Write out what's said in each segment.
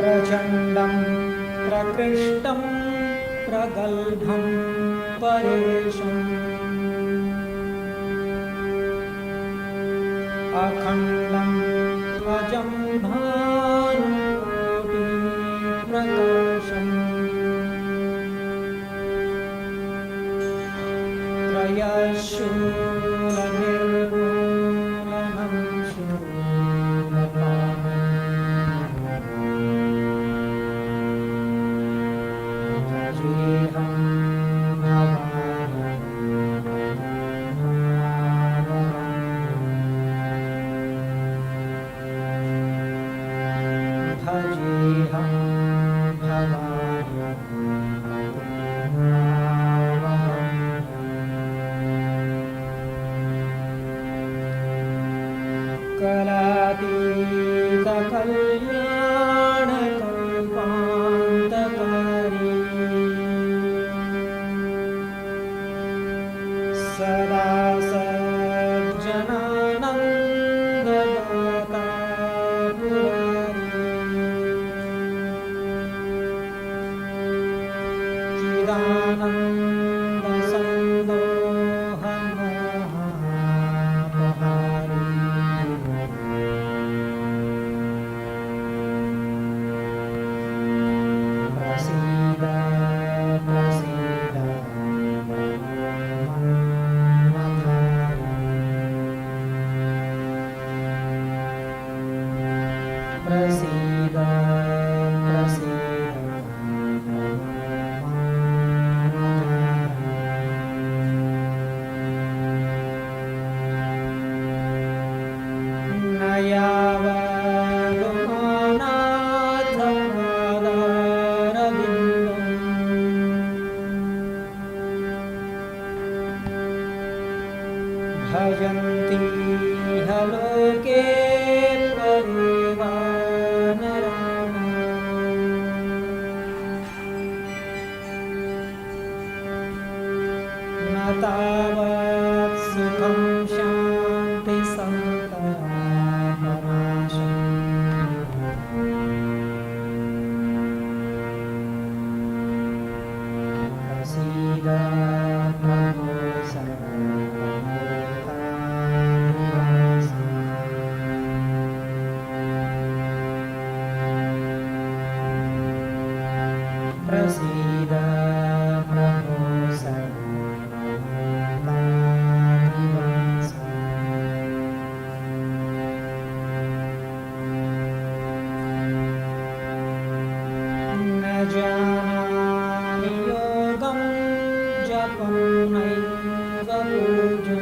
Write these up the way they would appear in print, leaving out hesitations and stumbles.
प्रचण्डं प्रकृष्टं प्रगल्भं परेशम् अखण्डं अजं भानुकोटिप्रकाशम् त्रयशूलनिर्मूलनं कलातीतकल्याणकल्पान्तकारी सदा सज्जनानन्ददाता पुरारी चिदानन्दसन्दोहमोहापहारी प्रसीद प्रसीद प्रसीद प्रसीद भजन्ति लोके परिवानराः न तावत् सुखं शान्ति सन्तनाशम् प्रसीद प्रभो प्रसीद प्रभो सर्वभूतानां त्वमेव पूजा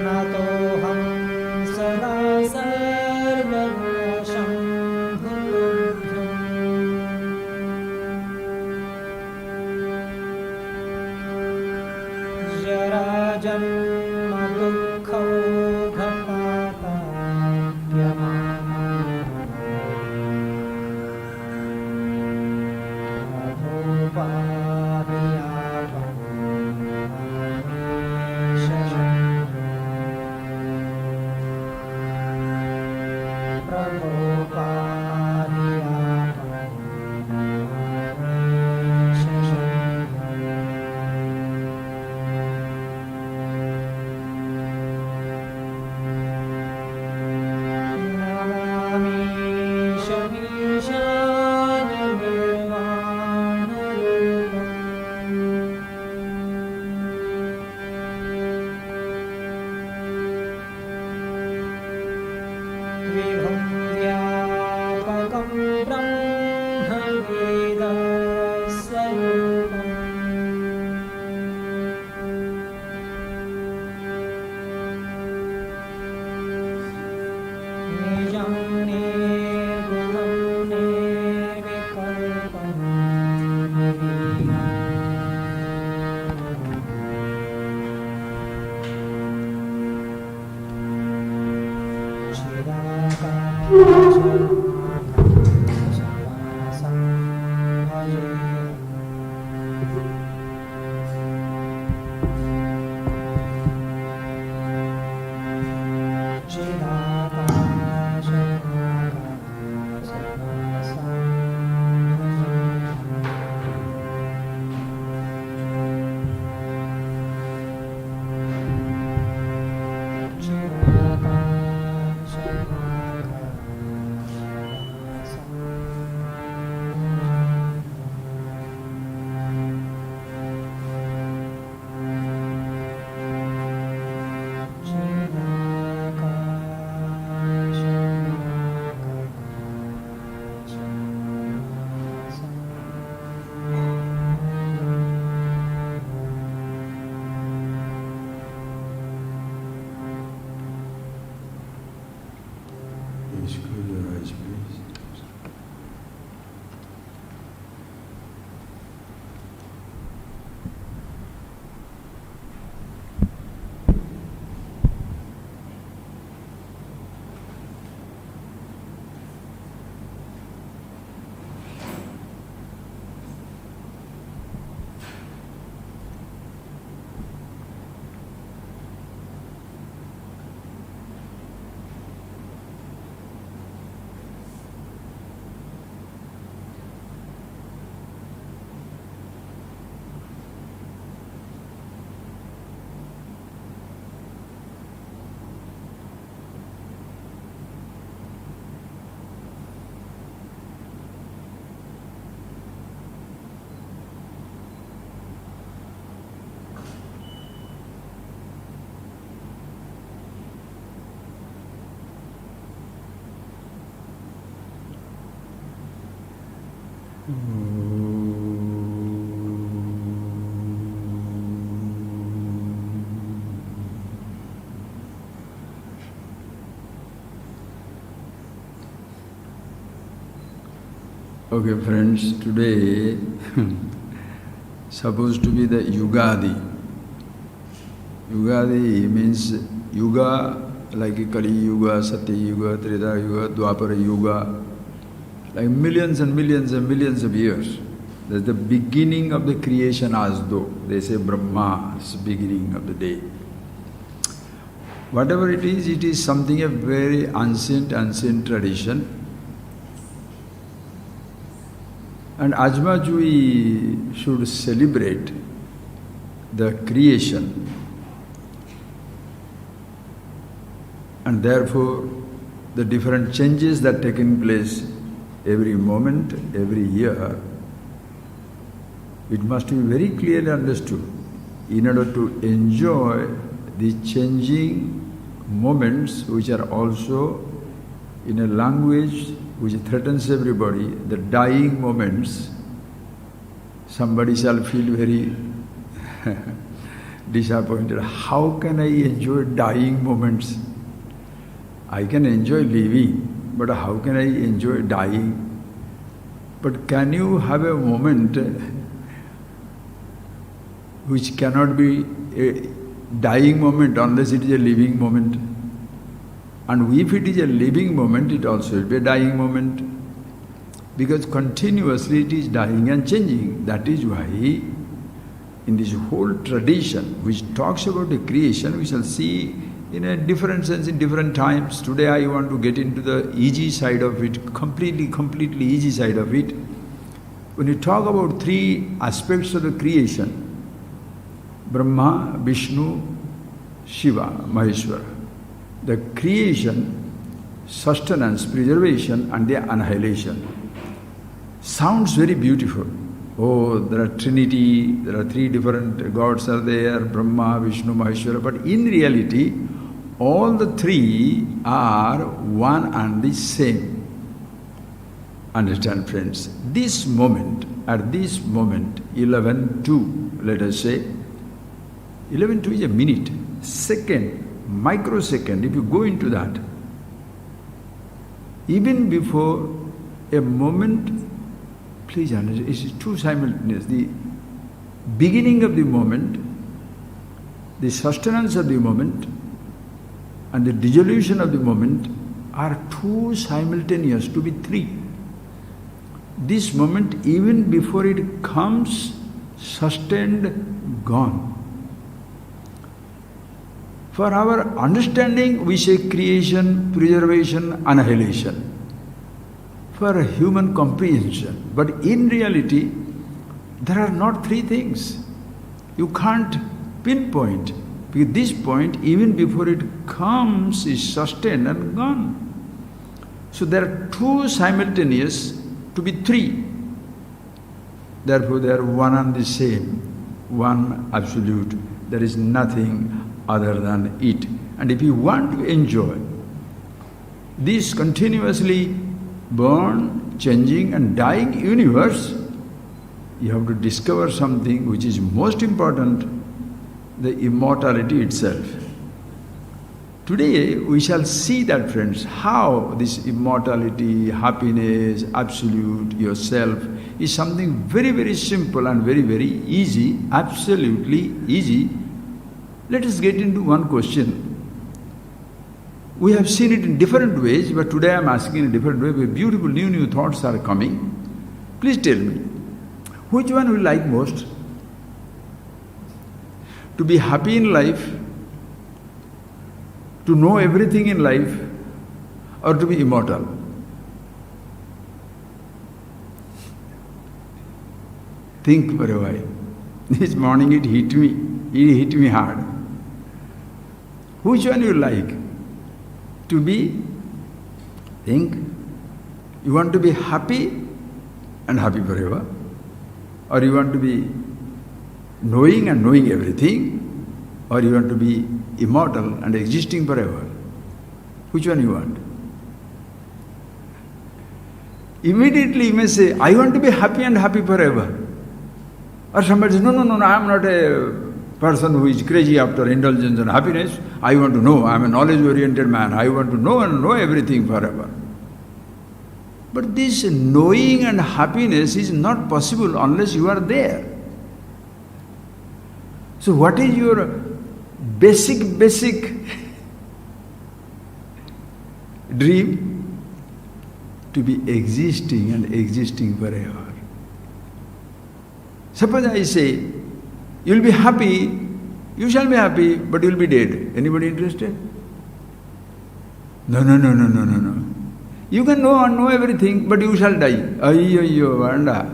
नतोऽहं सदा सर्वनाशं जराजन्म Okay, friends, today supposed to be the Yugadi. Yugadi means Yuga, like Kali Yuga, Sati Yuga, Treta Yuga, Dwapara Yuga, like millions and millions and millions of years. That's the beginning of the creation, as though they say Brahma is the beginning of the day. Whatever it is something a very ancient tradition. And as much we should celebrate the creation, and therefore the different changes that taking place every moment, every year, it must be very clearly understood in order to enjoy the changing moments which are also in a language which threatens everybody, the dying moments, somebody shall feel very disappointed. How can I enjoy dying moments? I can enjoy living, but how can I enjoy dying? But can you have a moment which cannot be a dying moment unless it is a living moment? And if it is a living moment, it also will be a dying moment. Because continuously it is dying and changing. That is why in this whole tradition which talks about the creation, we shall see in a different sense in different times. Today I want to get into the easy side of it, completely easy side of it. When you talk about three aspects of the creation, Brahma, Vishnu, Shiva, Maheshwara, the creation, sustenance, preservation and the annihilation. Sounds very beautiful. Oh, there are Trinity, there are three different gods are there, Brahma, Vishnu, Maheshwara. But in reality, all the three are one and the same. Understand, friends? This moment, at this moment, 11:2, let us say, 11:2 is a minute, second, microsecond. If you go into that, even before a moment, please understand, it is two simultaneous. The beginning of the moment, the sustenance of the moment, and the dissolution of the moment are two simultaneous, to be three. This moment, even before it comes, sustained, gone. For our understanding, we say creation, preservation, annihilation. For human comprehension. But in reality, there are not three things. You can't pinpoint. Because this point, even before it comes, is sustained and gone. So there are two simultaneous to be three. Therefore they are one and the same, one absolute. There is nothing other than it. And if you want to enjoy this continuously born, changing and dying universe, you have to discover something which is most important, the immortality itself. Today we shall see that, friends, how this immortality, happiness, absolute, yourself is something very, very simple and very, very easy, absolutely easy. Let us get into one question. We have seen it in different ways, but today I am asking in a different way, where beautiful new thoughts are coming. Please tell me, which one will like most? To be happy in life, to know everything in life, or to be immortal? Think for a while. This morning it hit me hard. Which one you like? To be, think, you want to be happy and happy forever, or you want to be knowing and knowing everything, or you want to be immortal and existing forever? Which one you want? Immediately you may say, I want to be happy and happy forever. Or somebody says, no, I am not a person who is crazy after indulgence and happiness. I want to know, I am a knowledge-oriented man. I want to know and know everything forever. But this knowing and happiness is not possible unless you are there. So what is your basic dream? To be existing and existing forever. Suppose I say, you will be happy, you shall be happy, but you will be dead. Anybody interested? No. You can know and know everything, but you shall die. Ayyo, vanda.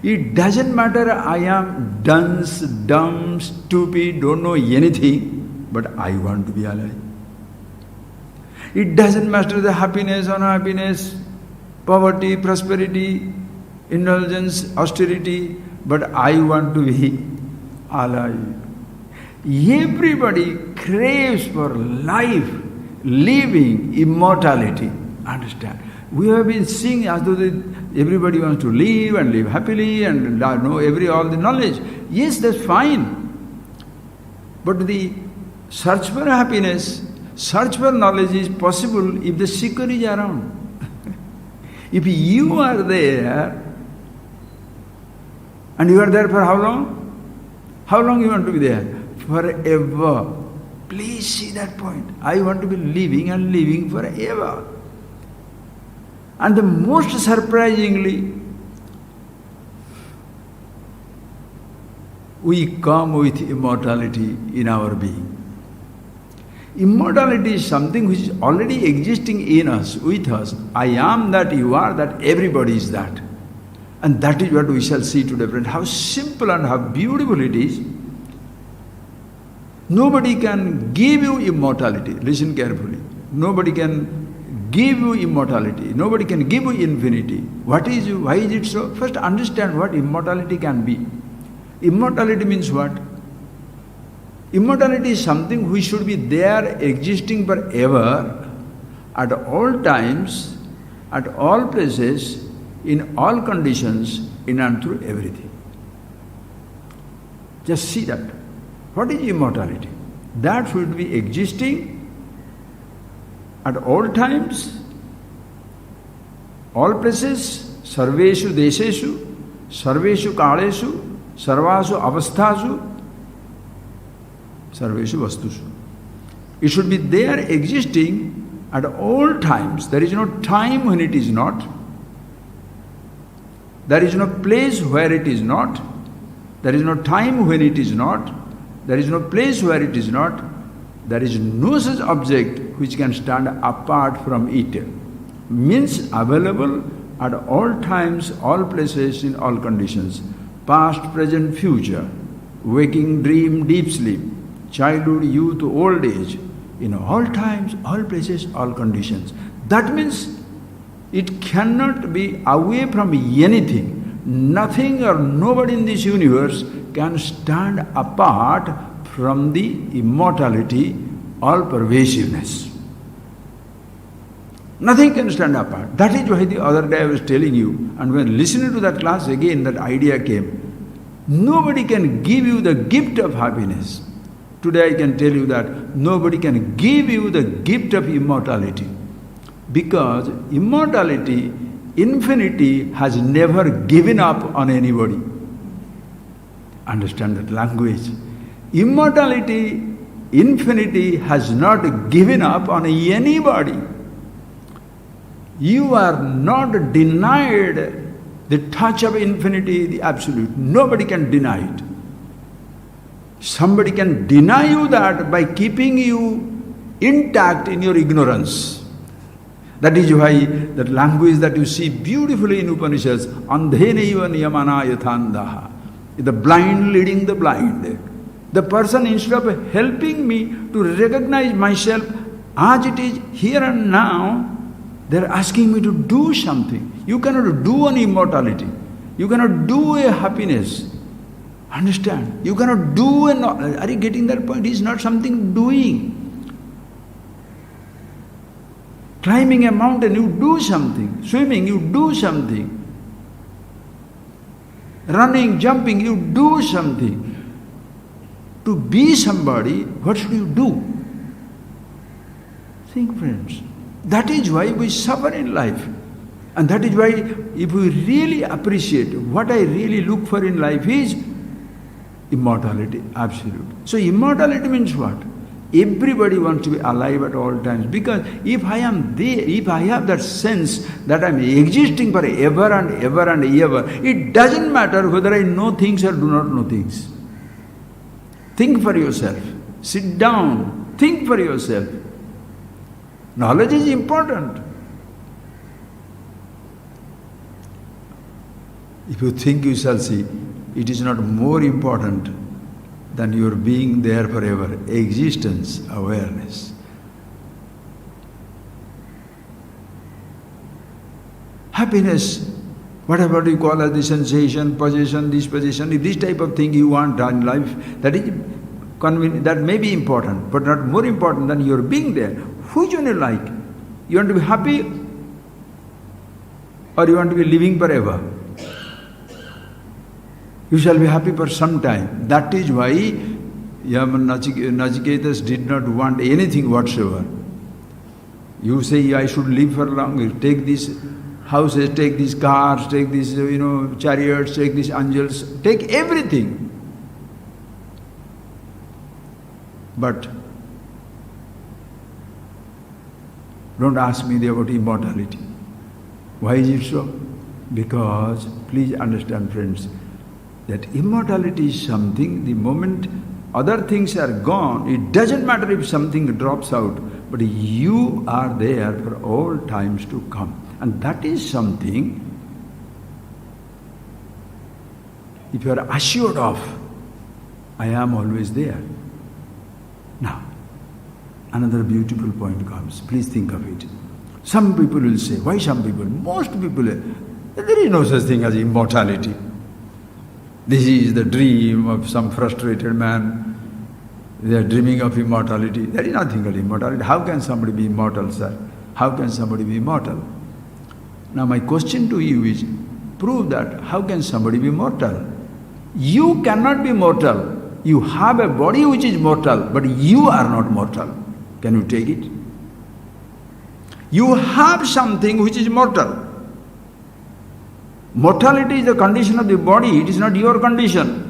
It doesn't matter I am dunce, dumb, stupid, don't know anything, but I want to be alive. It doesn't matter the happiness, unhappiness, poverty, prosperity, indulgence, austerity, but I want to be alive. Everybody craves for life. living immortality. Understand? We have been seeing as though everybody wants to live and live happily and know all the knowledge. Yes, that's fine. But the search for happiness, search for knowledge is possible if the seeker is around. If you are there, and you are there for how long? How long you want to be there? Forever. Please see that point. I want to be living and living forever. And the most surprisingly, we come with immortality in our being. Immortality is something which is already existing in us, with us. I am that, you are that, everybody is that. And that is what we shall see today, friend. How simple and how beautiful it is. Nobody can give you immortality. Listen carefully. Nobody can give you immortality. Nobody can give you infinity. What is you? Why is it so? First understand what immortality can be. Immortality means what? Immortality is something which should be there, existing forever, at all times, at all places, in all conditions, in and through everything. Just see that. What is immortality? That should be existing at all times, all places, sarveshu desheshu, sarveshu kaleshu, sarvasu avasthasu, sarveshu vastusu. It should be there existing at all times. There is no time when it is not. There is no place where it is not. There is no time when it is not. There is no place where it is not. There is no such object which can stand apart from it. Means available at all times, all places, in all conditions. Past, present, future. Waking, dream, deep sleep. Childhood, youth, old age. In all times, all places, all conditions. That means it cannot be away from anything. Nothing or nobody in this universe can stand apart from the immortality, all pervasiveness. Nothing can stand apart. That is why the other day I was telling you, and when listening to that class again, that idea came. Nobody can give you the gift of happiness. Today I can tell you that nobody can give you the gift of immortality. Because immortality, infinity, has never given up on anybody. Understand that language. Immortality, infinity, has not given up on anybody. You are not denied the touch of infinity, the absolute. Nobody can deny it. Somebody can deny you that by keeping you intact in your ignorance. That is why that language that you see beautifully in Upanishads, andhenaiva niyamana yathandaha, the blind leading the blind. The person, instead of helping me to recognize myself as it is here and now, they are asking me to do something. You cannot do an immortality. You cannot do a happiness. Understand? You cannot do a... Are you getting that point? It is not something doing. Climbing a mountain, you do something. Swimming, you do something. Running, jumping, you do something. To be somebody, what should you do? Think, friends. That is why we suffer in life. And that is why if we really appreciate what I really look for in life is immortality, absolute. So immortality means what? Everybody wants to be alive at all times. Because if I am there, if I have that sense that I am existing for ever and ever and ever, it doesn't matter whether I know things or do not know things. Think for yourself. Sit down. Think for yourself. Knowledge is important. If you think, you shall see, it is not more important than your being there forever. Existence, awareness. Happiness, whatever you call as the sensation, possession, disposition, if this type of thing you want in life, that is that may be important, but not more important than your being there. Which one you like? You want to be happy or you want to be living forever? You shall be happy for some time. That is why Nachiketas did not want anything whatsoever. You say, I should live for long, take these houses, take these cars, take these chariots, take these angels, take everything. But don't ask me about immortality. Why is it so? Because, please understand friends, that immortality is something, the moment other things are gone, it doesn't matter if something drops out, but you are there for all times to come. And that is something, if you are assured of, I am always there. Now, another beautiful point comes. Please think of it. Some people will say, why some people? Most people, there is no such thing as immortality. This is the dream of some frustrated man. They are dreaming of immortality. There is nothing called immortality. How can somebody be immortal, sir? How can somebody be immortal? Now my question to you is, prove that. How can somebody be mortal? You cannot be mortal. You have a body which is mortal, but you are not mortal. Can you take it? You have something which is mortal. Mortality is the condition of the body, it is not your condition.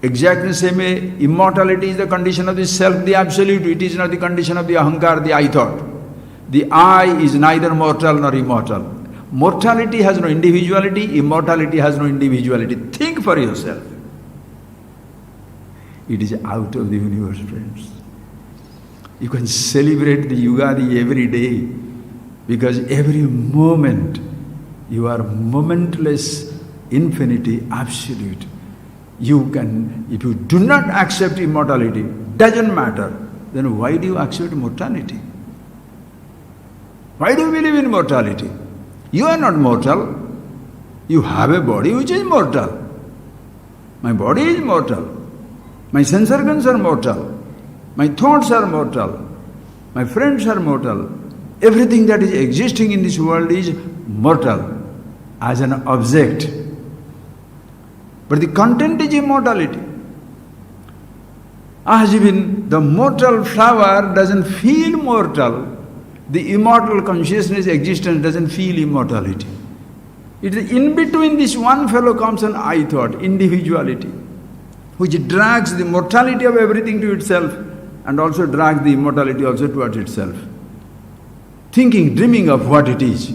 Exactly the same way, immortality is the condition of the self, the absolute, it is not the condition of the ahankar, the I thought. The I is neither mortal nor immortal. Mortality has no individuality, immortality has no individuality. Think for yourself. It is out of the universe, friends. You can celebrate the Yugadi every day because every moment you are momentless infinity, absolute. You can, if you do not accept immortality, doesn't matter, then why do you accept mortality? Why do you believe in mortality? You are not mortal. You have a body which is mortal. My body is mortal. My sense organs are mortal. My thoughts are mortal. My friends are mortal. Everything that is existing in this world is mortal as an object. But the content is immortality. As even the mortal flower doesn't feel mortal, the immortal consciousness existence doesn't feel immortality. It is in between this one fellow comes an I thought, individuality, which drags the mortality of everything to itself and also drags the immortality also towards itself. Thinking, dreaming of what it is.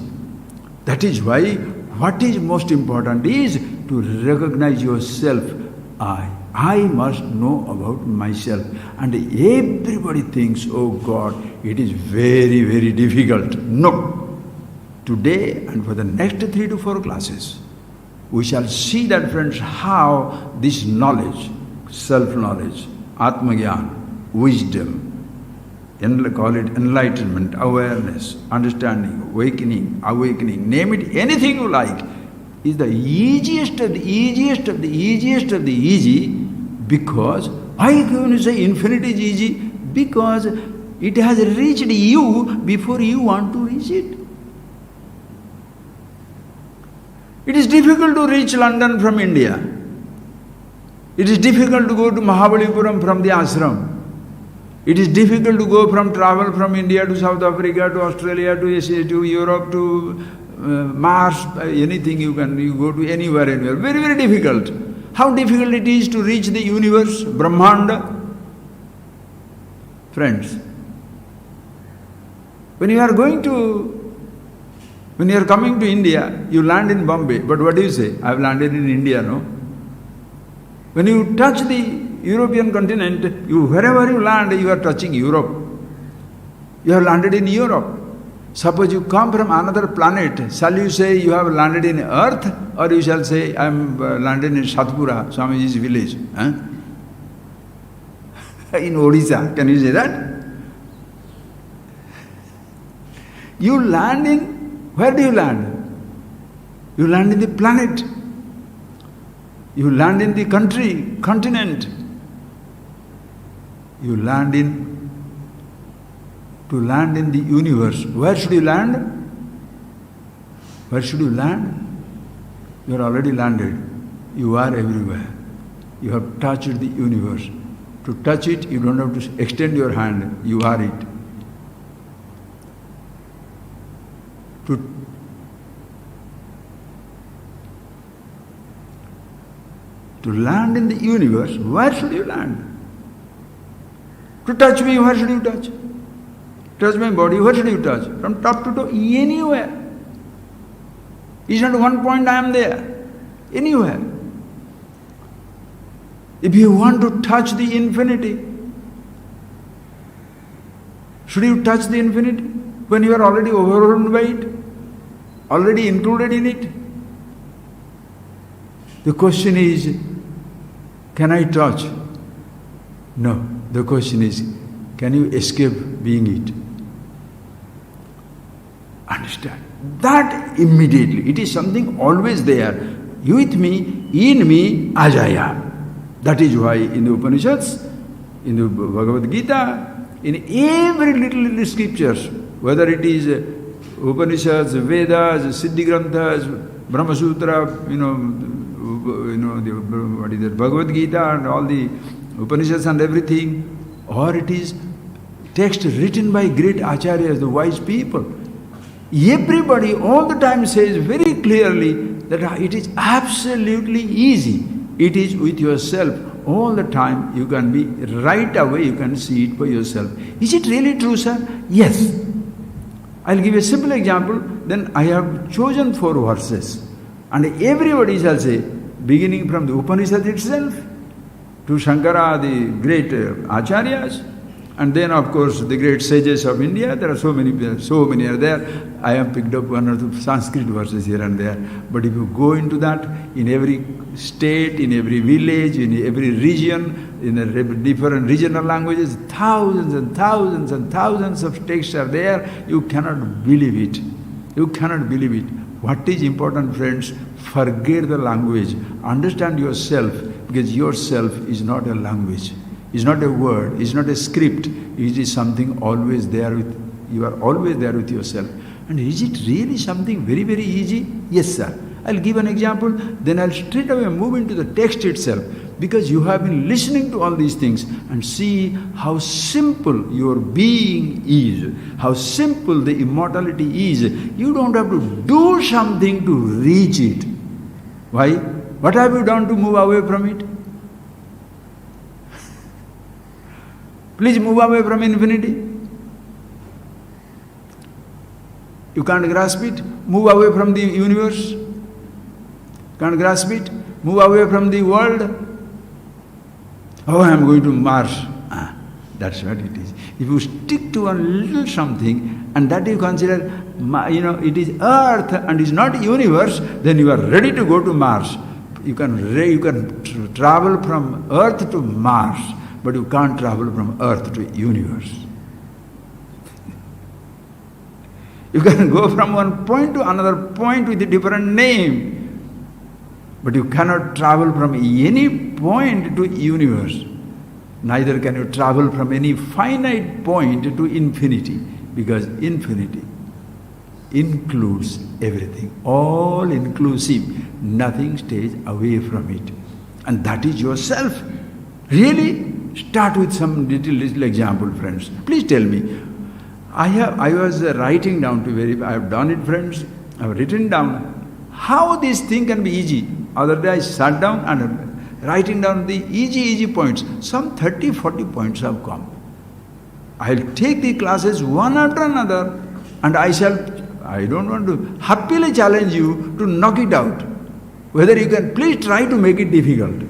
That is why what is most important is to recognize yourself, I must know about myself. And everybody thinks, oh God, it is very, very difficult. No. Today and for the next 3 to 4 classes, we shall see that, friends, how this knowledge, self-knowledge, Atma-gyan, wisdom, call it enlightenment, awareness, understanding, awakening, name it anything you like, is the easiest of the easiest of the easiest of the easy. Because, why can you say infinity is easy? Because it has reached you before you want to reach it. It is difficult to reach London from India. It is difficult to go to Mahabalipuram from the ashram. It is difficult to travel from India to South Africa, to Australia, to Asia, to Europe, to Mars, anything you go to anywhere. Very, very difficult. How difficult it is to reach the universe, Brahmanda. Friends, when you are coming to India, you land in Bombay, but what do you say? I have landed in India, no? When you touch the European continent, wherever you land, you are touching Europe. You have landed in Europe. Suppose you come from another planet, shall you say you have landed in Earth, or you shall say I am landed in Satpura, Swamiji's village? In Odisha, can you say that? You land in, where do you land? You land in the planet. You land in the country, continent. You land in to land in the universe. Where should you land? Where should you land? You are already landed. You are everywhere. You have touched the universe. To touch it, you don't have to extend your hand. You are it. To land in the universe, where should you land? To touch me, where should you touch? Touch my body, where should you touch? From top to toe, anywhere. It's not one point I am there. Anywhere. If you want to touch the infinity, should you touch the infinity when you are already overwhelmed by it? Already included in it? The question is, can I touch? No. The question is, can you escape being it? Understand? That immediately, it is something always there. You with me, in me, Ajaya. That is why in the Upanishads, in the Bhagavad Gita, in every little scriptures, whether it is Upanishads, Vedas, Siddhi Granthas, Brahma Sutra, what is it, Bhagavad Gita and all the Upanishads and everything, or it is text written by great Acharyas, the wise people. Everybody all the time says very clearly that it is absolutely easy. It is with yourself. All the time you can be right away, you can see it for yourself. Is it really true, sir? Yes. I'll give a simple example. Then I have chosen 4 verses. And everybody shall say, beginning from the Upanishad itself, to Shankara, the great Acharyas, and then of course the great sages of India. There are so many are there. I have picked up 1 or 2 Sanskrit verses here and there. But if you go into that, in every state, in every village, in every region, in the different regional languages, thousands and thousands and thousands of texts are there. You cannot believe it. You cannot believe it. What is important, friends? Forget the language. Understand yourself, because yourself is not a language. It's not a word. It's not a script. It is something always there with, you are always there with yourself. And is it really something very, very easy? Yes, sir. I'll give an example, then I'll straight away move into the text itself. Because you have been listening to all these things and see how simple your being is, how simple the immortality is. You don't have to do something to reach it. Why? What have you done to move away from it? Please move away from infinity. You can't grasp it. Move away from the universe. Can't grasp it. Move away from the world. Oh, I am going to Mars. That's what it is. If you stick to a little something and that you consider, it is earth and is not universe, then you are ready to go to Mars. You can travel from earth to Mars, but you can't travel from earth to universe. You can go from one point to another point with a different name, but you cannot travel from any point to universe. Neither can you travel from any finite point to infinity, because infinity includes everything, all inclusive. Nothing stays away from it. And that is yourself. Really? Start with some little example, friends. Please tell me. I was writing down I have done it, friends. I have written down how this thing can be easy. Other day I sat down and writing down the easy points. Some 30, 40 points have come. I'll take the classes one after another and I don't want to happily challenge you to knock it out. Whether you can, please try to make it difficult.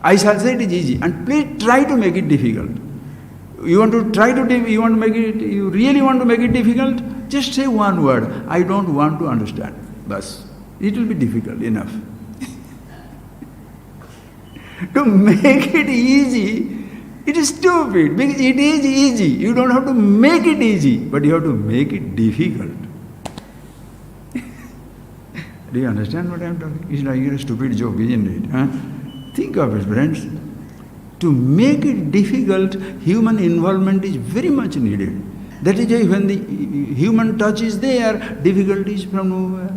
I shall say it is easy, and please try to make it difficult. You really want to make it difficult? Just say one word, I don't want to understand. Bas. It will be difficult enough. To make it easy, it is stupid, because it is easy. You don't have to make it easy, but you have to make it difficult. Do you understand what I am talking? It's like a stupid joke, isn't it? Huh? Think of it, friends. To make it difficult, human involvement is very much needed. That is why when the human touch is there, difficulties from nowhere.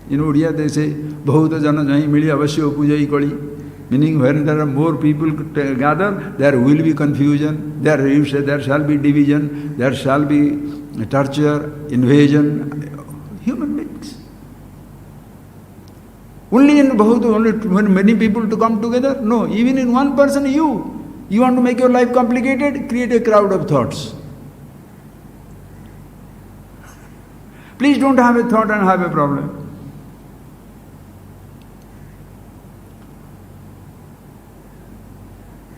In Odia they say, Bahuta jana jahi mili avashyo pujai kali. Meaning when there are more people gather, there will be confusion, there shall be division, there shall be torture, invasion, human beings. Only in Bahuta, only when many people to come together? No, even in one person, you want to make your life complicated, create a crowd of thoughts. Please don't have a thought and have a problem.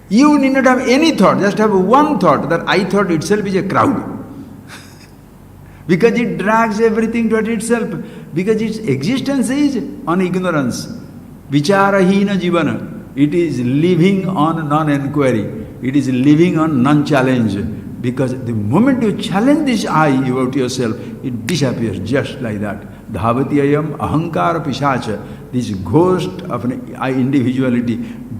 You need not have any thought, just have one thought, that I thought itself is a crowd. Because it drags everything toward itself. Because its existence is on ignorance. Vicharahina jivana. It is living on non-enquiry. It is living on non-challenge. Because the moment you challenge this I about yourself, it disappears just like that. Dhavati ayam ahankara pishacha. This ghost of an I individuality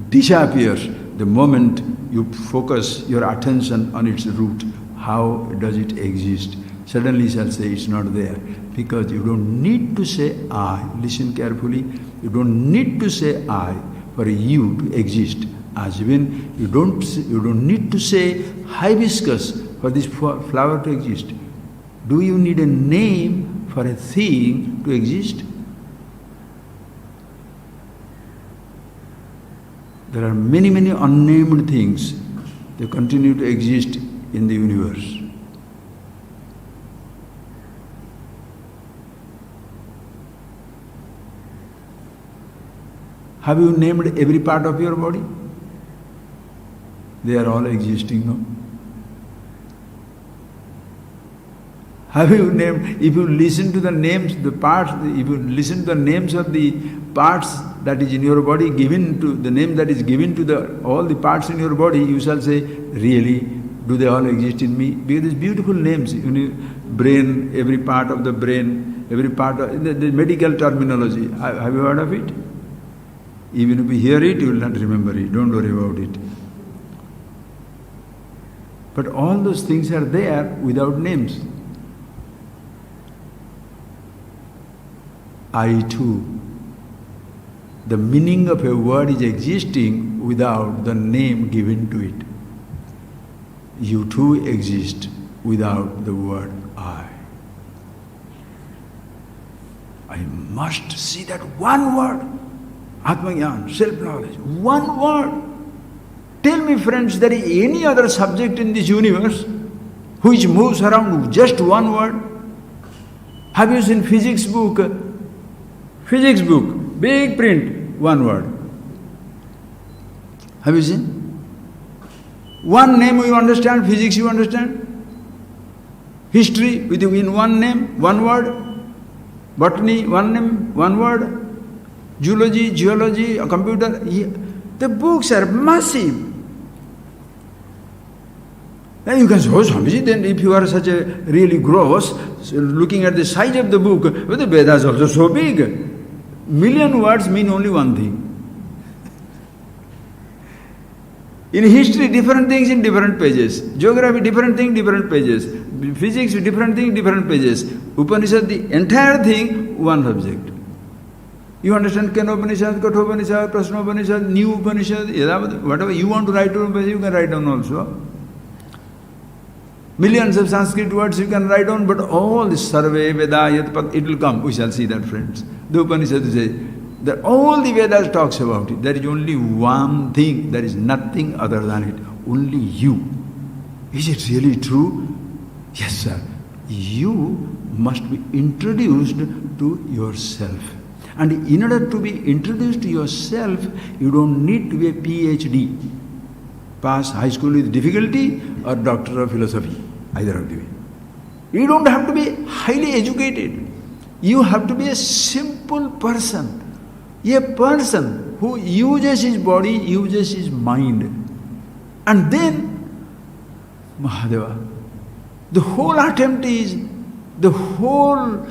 disappears the moment you focus your attention on its root. How does it exist? Suddenly you shall say it's not there. Because you don't need to say I. Listen carefully. You don't need to say I for you to exist. As when you don't need to say hibiscus for this flower to exist. Do you need a name for a thing to exist? There are many, many unnamed things. They continue to exist in the universe. Have you named every part of your body? They are all existing now. Have you named, if you listen to the names, the parts, if you listen to the names of the parts that is in your body, given to the name that is given to all the parts in your body, you shall say, really, do they all exist in me? Because these beautiful names, brain, every part of the brain, every part of the medical terminology. Have you heard of it? Even if you hear it, you will not remember it. Don't worry about it. But all those things are there without names. I too. The meaning of a word is existing without the name given to it. You too exist without the word I. I must see that one word. Atmagyan, self-knowledge. One word. Tell me, friends, there is any other subject in this universe which moves around with just one word? Have you seen physics book? Physics book, big print, one word. Have you seen? One name you understand, physics you understand. History within one name, one word. Botany, one name, one word. Zoology, geology, a computer. The books are massive. Then you can say, oh Swamiji, then if you are such a really gross, looking at the size of the book, well, the Vedas also so big. Million words mean only one thing. In history, different things in different pages. Geography, different thing, different pages. Physics, different thing, different pages. Upanishad, the entire thing, one subject. You understand Kathopanishad, Kathopanishad, Prashnopanishad, New Upanishad, whatever you want to write down, you can write down also. Millions of Sanskrit words you can write down, but all this Sarve, Veda, Yatpat, it will come. We shall see that, friends. The Upanishad says that all the Vedas talks about it. There is only one thing, there is nothing other than it. Only you. Is it really true? Yes, sir. You must be introduced to yourself. And in order to be introduced to yourself, you don't need to be a PhD. Pass high school with difficulty or doctor of philosophy, either of the way. You don't have to be highly educated. You have to be a simple person. A person who uses his body, uses his mind. And then, Mahadeva, the whole attempt is, the whole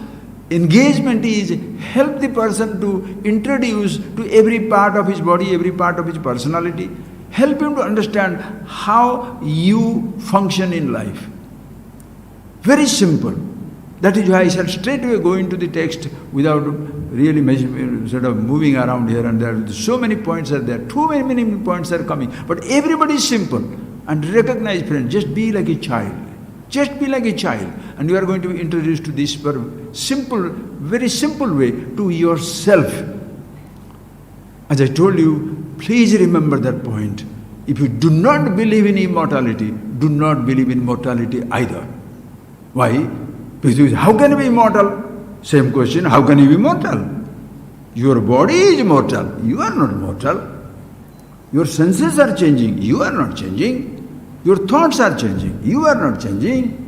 engagement is help the person to introduce to every part of his body, every part of his personality. Help him to understand how you function in life. Very simple. That is why I shall straight away go into the text without really sort of moving around here and there. So many points are there. Too many points are coming. But everybody is simple. And recognize, friends, just be like a child. Just be like a child. And you are going to be introduced to this very simple way to yourself. As I told you, please remember that point. If you do not believe in immortality, do not believe in mortality either. Why? Because how can you be immortal? Same question, how can you be mortal? Your body is mortal, you are not mortal. Your senses are changing, you are not changing. Your thoughts are changing, you are not changing.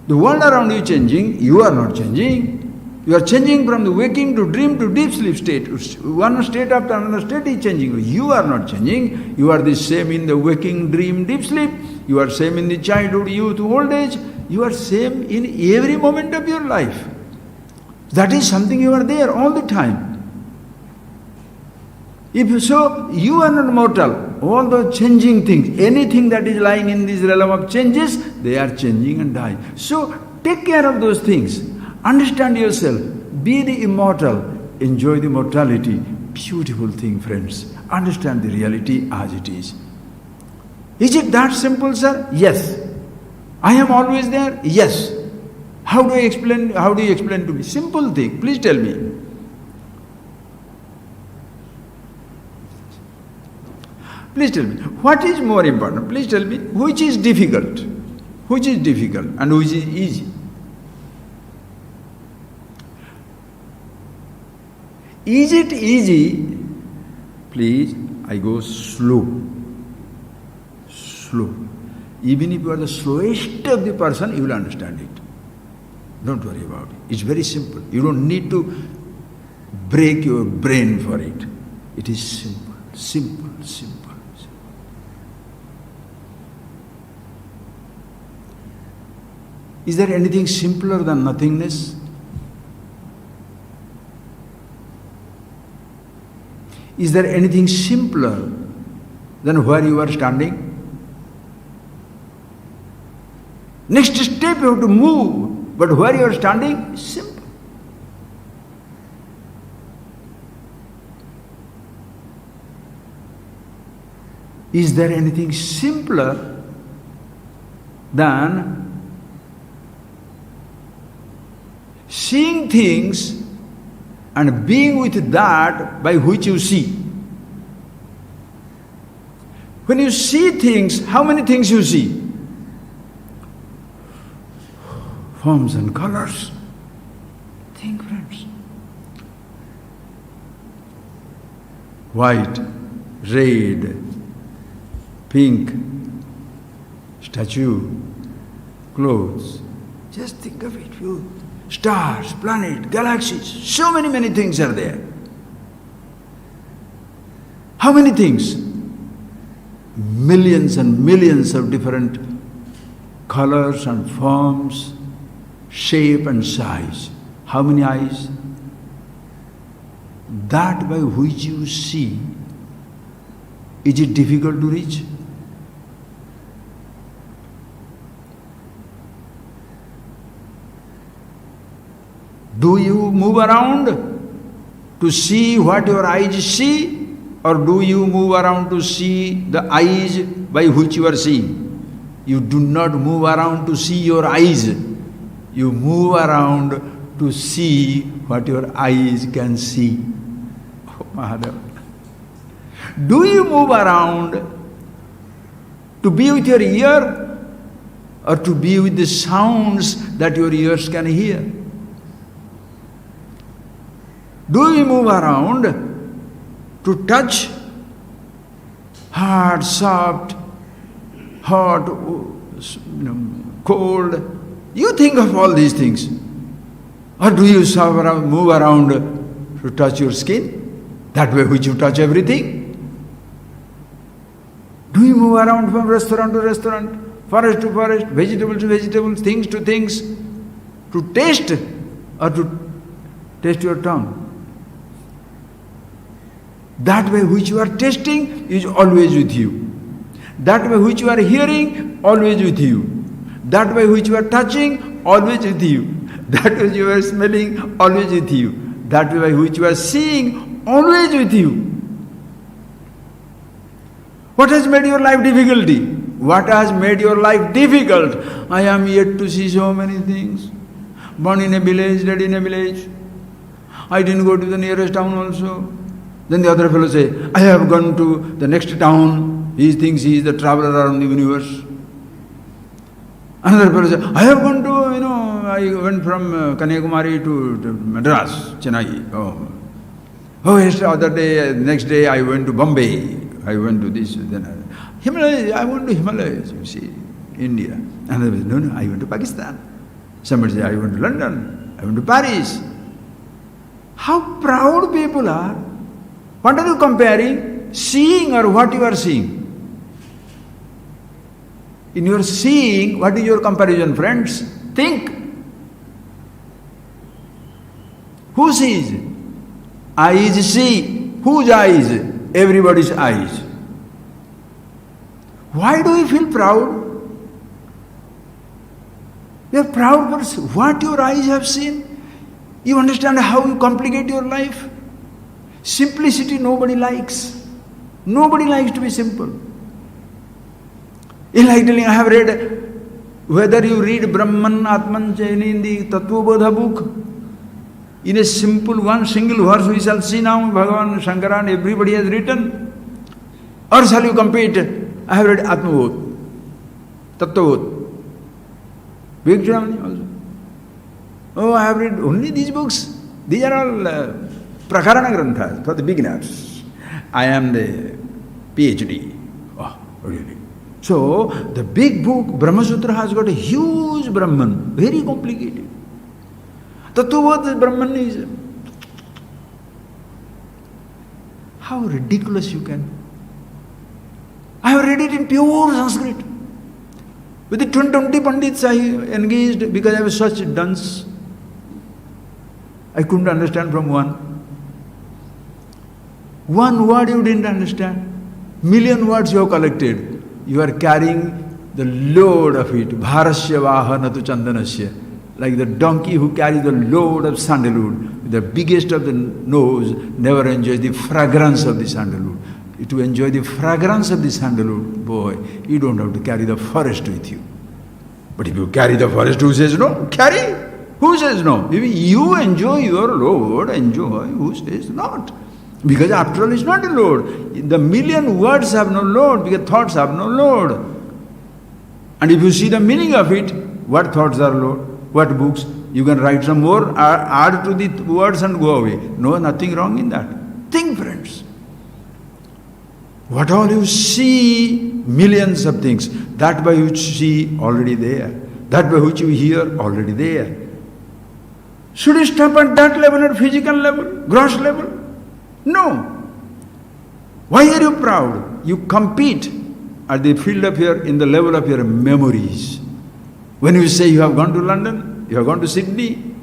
The world around you changing, you are not changing. You are changing from the waking to dream to deep sleep state. One state after another state is changing. You are not changing. You are the same in the waking, dream, deep sleep. You are same in the childhood, youth, old age. You are same in every moment of your life. That is something you are there all the time. If so, you are not mortal. All the changing things, anything that is lying in this realm of changes, they are changing and dying. So take care of those things. Understand yourself. Be the immortal. Enjoy the mortality. Beautiful thing, friends. Understand the reality as it is. Is it that simple, sir? Yes. I am always there? Yes. How do you explain to me? Simple thing. Please tell me. Please tell me. What is more important? Please tell me. Which is difficult? Which is difficult and which is easy? Is it easy? Please, I go slow. Slow. Even if you are the slowest of the person, you will understand it. Don't worry about it. It's very simple. You don't need to break your brain for it. It is simple, simple, simple. Is there anything simpler than nothingness? Is there anything simpler than where you are standing? Next step you have to move, but where you are standing is simple. Is there anything simpler than seeing things and being with that by which you see? When you see things, how many things you see? Forms and colors. Think, friends. White, red, pink, statue, clothes. Just think of it. Stars, planets, galaxies, so many things are there. How many things? Millions and millions of different colors and forms, shape and size. How many eyes? That by which you see, is it difficult to reach? Do you move around to see what your eyes see, or do you move around to see the eyes by which you are seeing? You do not move around to see your eyes. You move around to see what your eyes can see. Oh, Mahadev. Do you move around to be with your ear, or to be with the sounds that your ears can hear? Do you move around to touch hard, soft, hot, cold? You think of all these things. Or do you move around to touch your skin? That way which you touch everything? Do you move around from restaurant to restaurant, forest to forest, vegetable to vegetable, things to things, to taste, or to taste your tongue? That way which you are tasting is always with you. That way which you are hearing, always with you. That way which you are touching, always with you. That which you are smelling, always with you. That which you are seeing, always with you. What has made your life difficulty? What has made your life difficult? I am yet to see so many things. Born in a village, dead in a village. I didn't go to the nearest town also. Then the other fellow say, I have gone to the next town. He thinks he is the traveler around the universe. Another fellow say, I have gone to, I went from Kanyakumari to Madras, Chennai. Oh, yes, other day, next day I went to Bombay. I went to this, then Himalayas, I went to Himalayas, you see, India. Another fellow, no, I went to Pakistan. Somebody say, I went to London, I went to Paris. How proud people are. What are you comparing? Seeing or what you are seeing? In your seeing, what is your comparison, friends? Think. Who sees? Eyes see. Whose eyes? Everybody's eyes. Why do you feel proud? You are proud for what your eyes have seen. You understand how you complicate your life? Simplicity nobody likes. Nobody likes to be simple. Enlightening, I have read, whether you read Brahman, Atman, Chaini in the Tattvabodha book, in a simple one single verse we shall see now, Bhagavan, Shankara and everybody has written. Or shall you compete? I have read Atmabodh, Tattvabodh, Big Germany also. Oh, I have read only these books. These are all Prakarana Granthas for the beginners. I am the PhD. Oh, really? So, the big book, Brahma Sutra, has got a huge Brahman, very complicated. Tattvabodh Brahman is. How ridiculous you can. I have read it in pure Sanskrit. With the 20 Pandits I engaged because I was such a dunce. I couldn't understand from one. One word you didn't understand. Million words you have collected. You are carrying the load of it. Bharasya vahanatu chandanasya. Like the donkey who carries the load of sandalwood. The biggest of the nose never enjoys the fragrance of the sandalwood. To enjoy the fragrance of the sandalwood, boy, you don't have to carry the forest with you. But if you carry the forest, who says no? Carry! Who says no? If you enjoy your load, enjoy. Who says not? Because after all, it's not a load. The million words have no load, because thoughts have no load. And if you see the meaning of it, what thoughts are load? What books? You can write some more, add to the words and go away. No, nothing wrong in that. Think, friends. What all you see, millions of things. That by which you see, already there. That by which you hear, already there. Should you stop at that level, at physical level, gross level? No. Why are you proud? You compete at the field of in the level of your memories. When you say you have gone to London, you have gone to Sydney,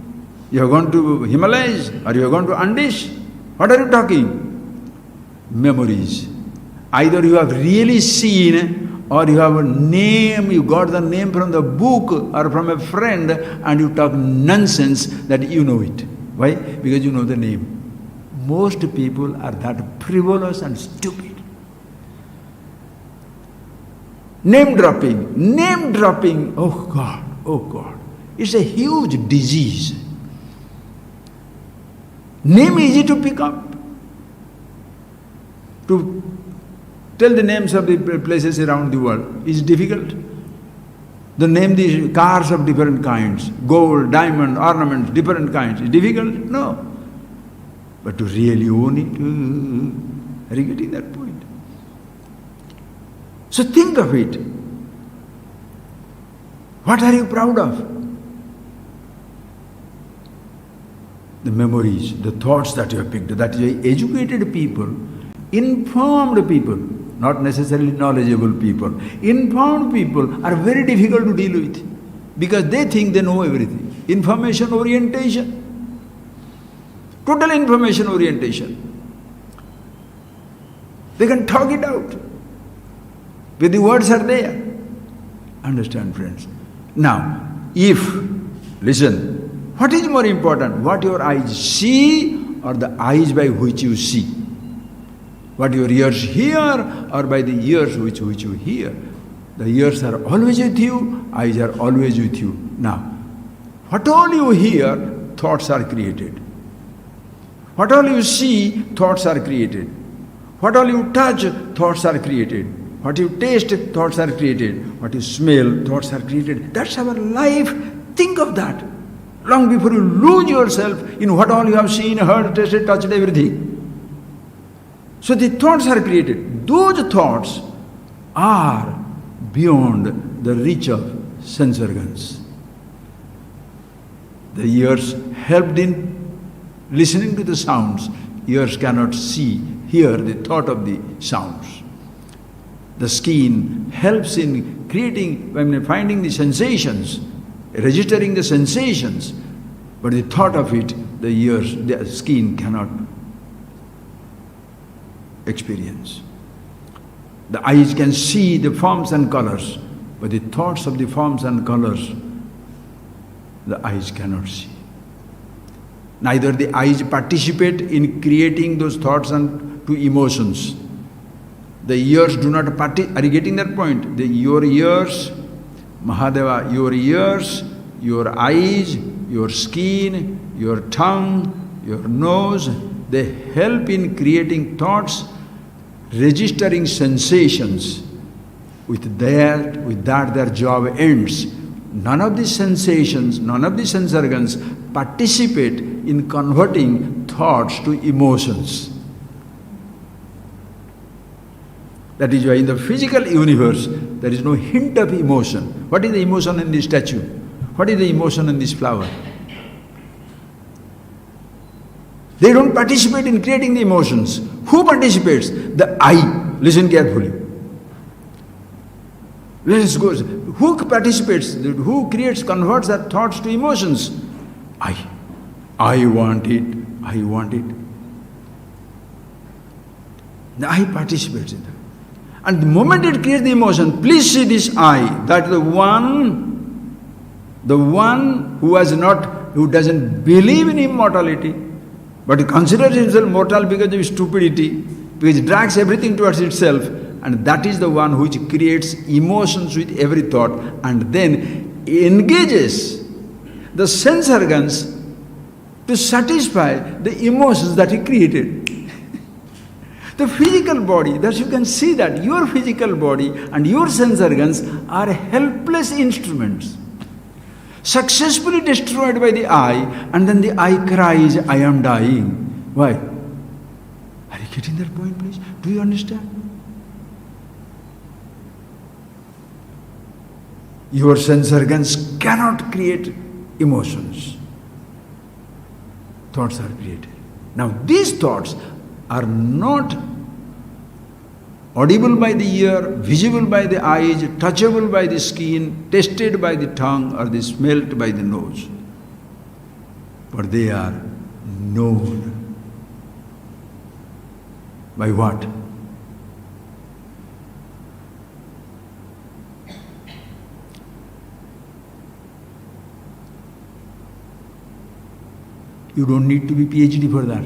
you have gone to Himalayas, or you have gone to Andish, what are you talking? Memories. Either you have really seen, or you have a name, you got the name from the book or from a friend, and you talk nonsense that you know it. Why? Because you know the name. Most people are that frivolous and stupid. Name dropping, oh God, it's a huge disease. Name easy to pick up. To tell the names of the places around the world is difficult. The name the cars of different kinds, gold, diamond, ornaments, different kinds, is difficult? No. But to really own it, are you getting that point? So think of it. What are you proud of? The memories, the thoughts that you have picked. That is educated people, informed people, not necessarily knowledgeable people. Informed people are very difficult to deal with because they think they know everything. Information orientation. Total information orientation. They can talk it out. But the words are there. Understand, friends? Now, if Listen, what is more important? What your eyes see or the eyes by which you see? What your ears hear or by the ears which you hear? The ears are always with you, eyes are always with you. Now, what all you hear, thoughts are created. What all you see, thoughts are created. What all you touch, thoughts are created. What you taste, thoughts are created. What you smell, thoughts are created. That's our life. Think of that. Long before you lose yourself in what all you have seen, heard, tasted, touched, everything. So the thoughts are created. Those thoughts are beyond the reach of sense organs. The ears helped in listening to the sounds. Ears cannot see, hear the thought of the sounds. The skin helps in creating, finding the sensations, registering the sensations, but the thought of it, the ears, the skin cannot experience. The eyes can see the forms and colors, but the thoughts of the forms and colors, the eyes cannot see. Neither the eyes participate in creating those thoughts and to emotions. The ears do not participate. Are you getting that point? Your ears, Mahadeva, your ears, your eyes, your skin, your tongue, your nose, they help in creating thoughts, registering sensations. With that their job ends. None of these sensations, none of the sense organs participate in converting thoughts to emotions. That is why in the physical universe there is no hint of emotion. What is the emotion in this statue? What is the emotion in this flower? They don't participate in creating the emotions. Who participates? The I. Listen carefully. Let us go. Who participates? Who creates, converts their thoughts to emotions? I. I want it. I want it. The I participates in that. And the moment it creates the emotion, please see this I, that the one who doesn't believe in immortality, but considers himself mortal because of stupidity, because it drags everything towards itself, and that is the one which creates emotions with every thought and then engages the sense organs to satisfy the emotions that he created. The physical body, thus you can see that your physical body and your sense organs are helpless instruments, successfully destroyed by the I, and then the I cries, I am dying. Why? Are you getting that point, please? Do you understand? Your sense organs cannot create emotions. Thoughts are created. Now these thoughts are not audible by the ear, visible by the eyes, touchable by the skin, tasted by the tongue, or they smelt by the nose. But they are known. By what? You don't need to be PhD for that.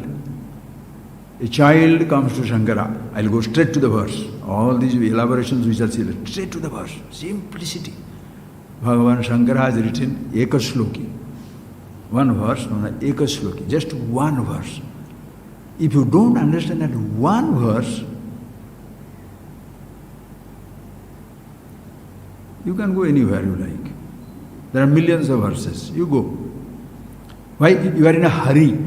A child comes to Shankara, I'll go straight to the verse. All these elaborations we shall see, straight to the verse. Simplicity. Bhagavan Shankara has written Ekashloki. One verse, known as Ekashloki. Just one verse. If you don't understand that one verse, you can go anywhere you like. There are millions of verses. You go. Why? You are in a hurry,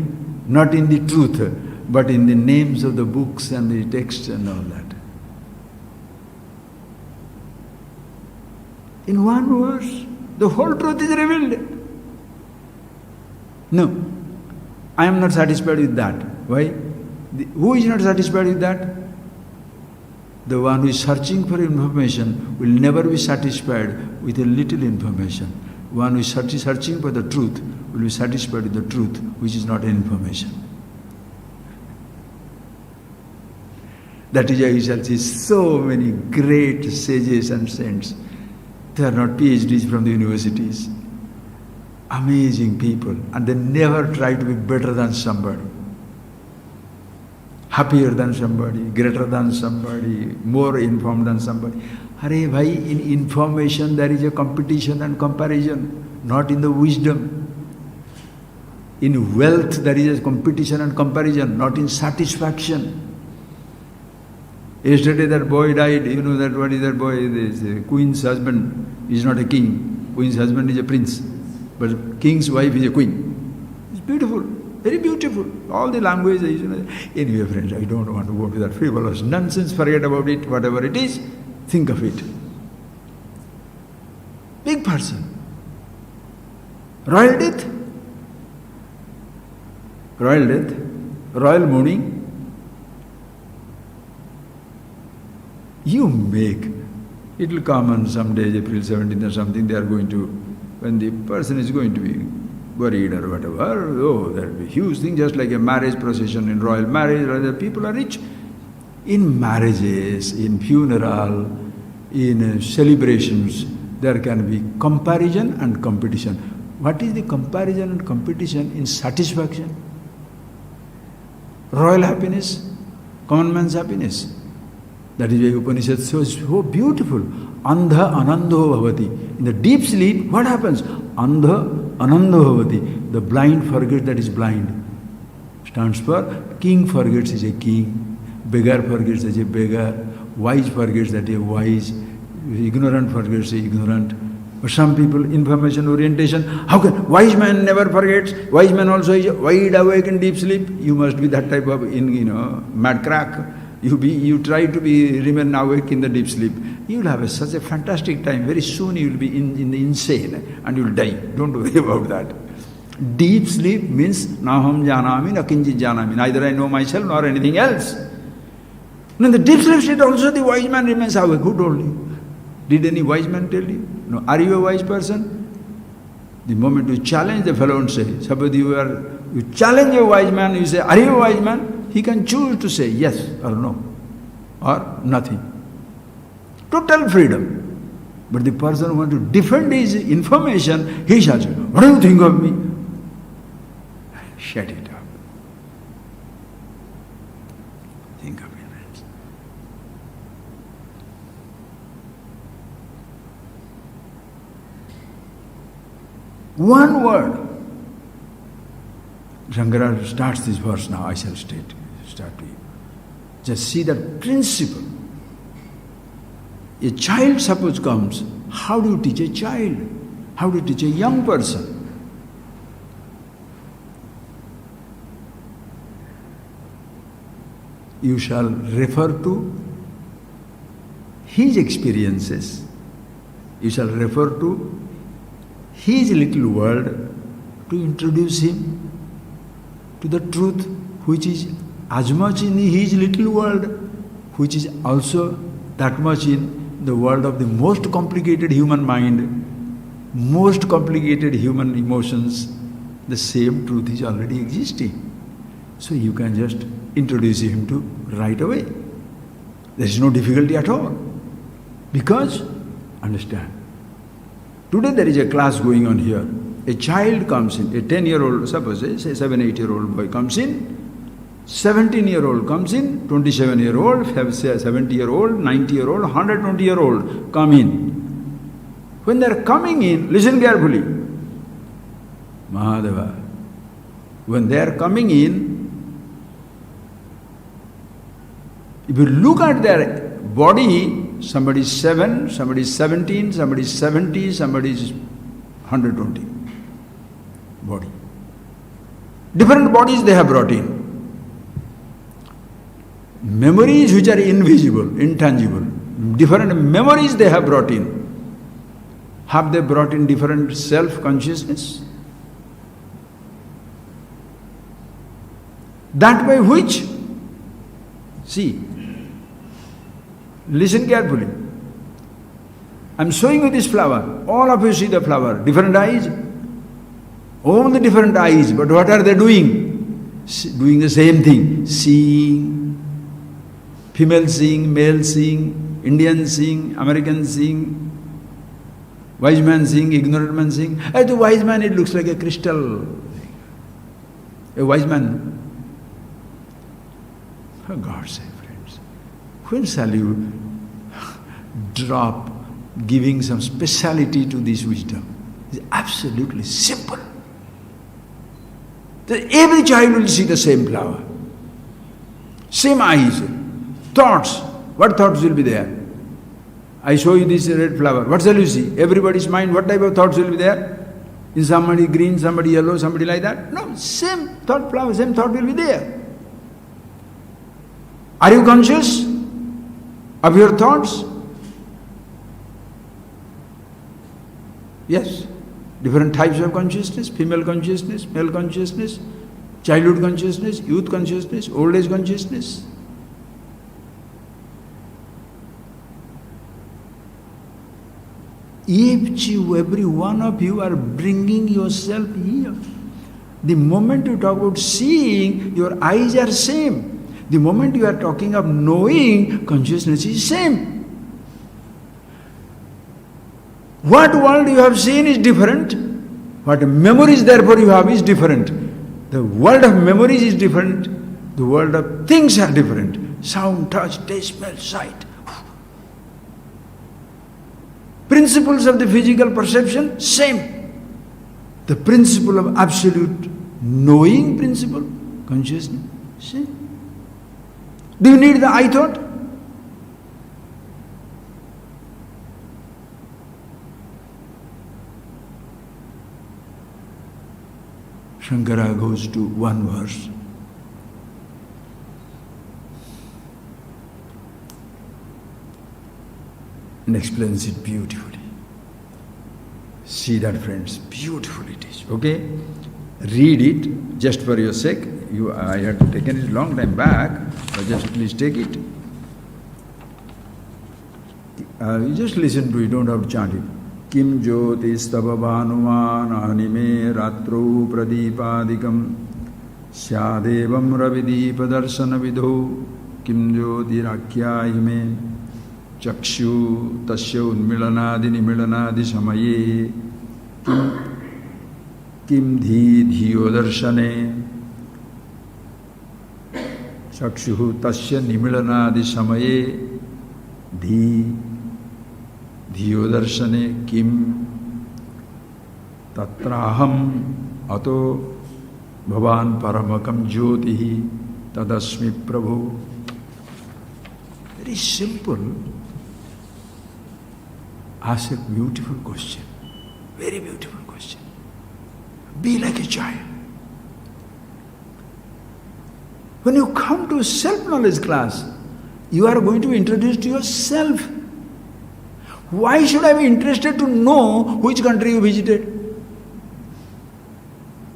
not in the truth, but in the names of the books and the texts and all that. In one verse, the whole truth is revealed. No, I am not satisfied with that. Why? Who is not satisfied with that? The one who is searching for information will never be satisfied with a little information. One who is searching for the truth will be satisfied with the truth, which is not information. That is why you shall see so many great sages and saints. They are not PhDs from the universities. Amazing people, and they never try to be better than somebody, happier than somebody, greater than somebody, more informed than somebody. Hare bhai, in information there is a competition and comparison, not in the wisdom. In wealth there is a competition and comparison, not in satisfaction. Yesterday that boy died, you know that what is that boy? The queen's husband is not a king. Queen's husband is a prince. But king's wife is a queen. It's beautiful, very beautiful. All the languages, you know. Anyway, friends, I don't want to go to that frivolous nonsense. Forget about it, whatever it is. Think of it. Big person. Royal death. Royal death. Royal mourning. You make. It will come on some days, April 17th or something, they are going to, when the person is going to be buried or whatever, oh, there will be huge thing, just like a marriage procession in royal marriage, other people are rich. In marriages, in funeral, in celebrations, there can be comparison and competition. What is the comparison and competition in satisfaction? Royal happiness, common man's happiness. That is why Upanishad says so beautiful. Andha anando bhavati. In the deep sleep, what happens? Andha anando bhavati. The blind forgets that is blind. Stands for king forgets is a king, beggar forgets as a beggar, wise forgets that is wise, ignorant forgets is ignorant. For some people, information orientation, how can wise man never forgets? Wise man also is wide awake in deep sleep. You must be that type of mad crack. You try to remain awake in the deep sleep. You will have such a fantastic time. Very soon you will be in the insane and you will die. Don't worry about that. Deep sleep means naham janami na kinchit janami. Neither I know myself nor anything else. In the deep sleep state also the wise man remains awake. Who told you? Did any wise man tell you? No. Are you a wise person? The moment you challenge the fellow and say, suppose you challenge a wise man, you say, are you a wise man? He can choose to say yes or no, or nothing. Total freedom. But the person who wants to defend his information, he shall say, what do you think of me? Shut it up. Think of it. One word. Shankara starts this verse now, I shall start to you. Just see that principle. A child suppose comes, how do you teach a child? How do you teach a young person? You shall refer to his experiences. You shall refer to his little world to introduce him to the truth which is as much in his little world, which is also that much in the world of the most complicated human mind, most complicated human emotions. The same truth is already existing. So you can just introduce him to right away. There is no difficulty at all. Because, understand, today there is a class going on here. A child comes in, a 10-year-old, suppose, say 7-8-year-old boy comes in, 17-year-old comes in, 27-year-old, 70-year-old, 90-year-old, 120-year-old come in. When they are coming in, listen carefully. Mahadeva, when they are coming in, if you look at their body, somebody is 7, somebody is 17, somebody is 70, somebody is 120. Body. Different bodies they have brought in. Memories which are invisible, intangible. Different memories they have brought in. Have they brought in different self-consciousness? That by which, see, listen carefully. I am showing you this flower. All of you see the flower. Different eyes. All the different eyes. But what are they doing? Doing the same thing. Seeing. Female seeing, male seeing, Indian seeing, American seeing. Wise man seeing, ignorant man seeing. As the wise man, it looks like a crystal. A wise man. For God's sake, friends, when shall you drop giving some speciality to this wisdom? It's absolutely simple. That every child will see the same flower, same eyes, thoughts. What thoughts will be there? I show you this red flower. What shall you see? Everybody's mind, what type of thoughts will be there? Is somebody green, somebody yellow, somebody like that? No, same thought flower, same thought will be there. Are you conscious of your thoughts? Yes. Different types of consciousness, female consciousness, male consciousness, childhood consciousness, youth consciousness, old age consciousness. Each you, every one of you are bringing yourself here. The moment you talk about seeing, your eyes are same. The moment you are talking of knowing, consciousness is same. What world you have seen is different. What memories therefore you have is different. The world of memories is different. The world of things are different. Sound, touch, taste, smell, sight. Principles of the physical perception, same. The principle of absolute knowing principle, consciousness, same. Do you need the I thought? Shankara goes to one verse. And explains it beautifully. See that, friends, beautiful it is. Okay? Read it just for your sake. I had taken it long time back, but just please take it. You just listen to it, don't have to chant it. Kim jyotistava bhanuman anime ratro pradipadikam syadevam ravidipa darshana vidho kim jyotirakhyayime chakshu tasya unmilanadi nimilanadi samaye kim dhiyo darshane chakshu tasya nimilanadi samaye dhiyo darshane kim tatraham ato bhavan paramakam jyotihi tadasmi prabhu. Very simple. Ask a beautiful question. Very beautiful question. Be like a child. When you come to self-knowledge class, you are going to introduce to yourself. Why should I be interested to know which country you visited?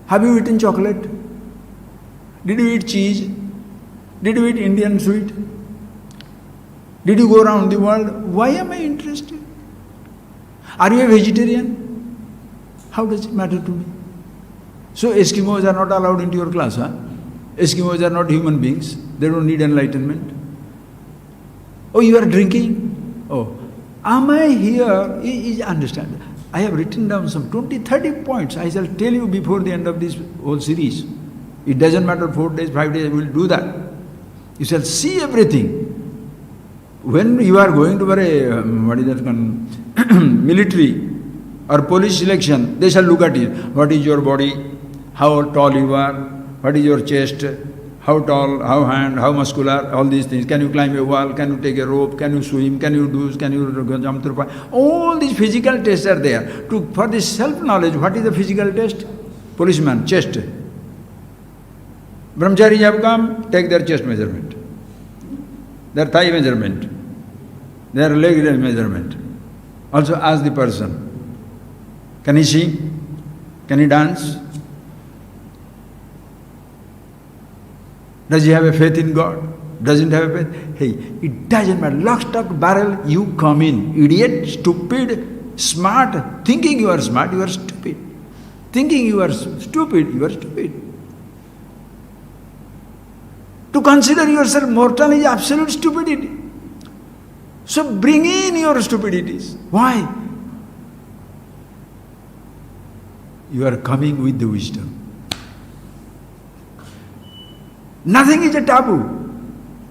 Have you eaten chocolate? Did you eat cheese? Did you eat Indian sweet? Did you go around the world? Why am I interested? Are you a vegetarian? How does it matter to me? So Eskimos are not allowed into your class, huh? Eskimos are not human beings. They don't need enlightenment. Oh, you are drinking? Oh, am I here? Understand. I have written down some 20, 30 points. I shall tell you before the end of this whole series. It doesn't matter 4 days, 5 days, I will do that. You shall see everything. When you are going to a military or police selection, they shall look at it. What is your body? How tall you are? What is your chest? How tall? How hand? How muscular? All these things. Can you climb a wall? Can you take a rope? Can you swim? Can you do? Can you jump through fire? All these physical tests are there. For this self-knowledge, what is the physical test? Policeman, chest. Brahmacharis have come, take their chest measurement, their thigh measurement, their leg measurement. Also ask the person, can he sing? Can he dance? Does he have a faith in God? Doesn't have a faith? Hey, it doesn't matter. Lock, stock, barrel, you come in. Idiot, stupid, smart. Thinking you are smart, you are stupid. Thinking you are stupid, you are stupid. To consider yourself mortal is absolute stupidity. So bring in your stupidities. Why? you are coming with the wisdom. Nothing is a taboo.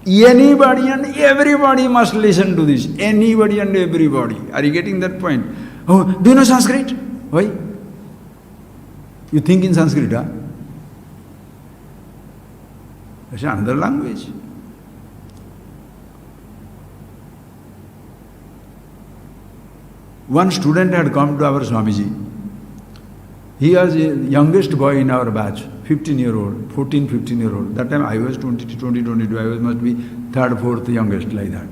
Anybody and everybody must listen to this. Anybody and everybody. Are you getting that point? Oh, do you know Sanskrit? Why? You think in Sanskrit, huh? It's another language. One student had come to our Swamiji. He was the youngest boy in our batch, 15-year-old, 14, 15-year-old. That time I was 20, 22, I must be third, fourth youngest, like that.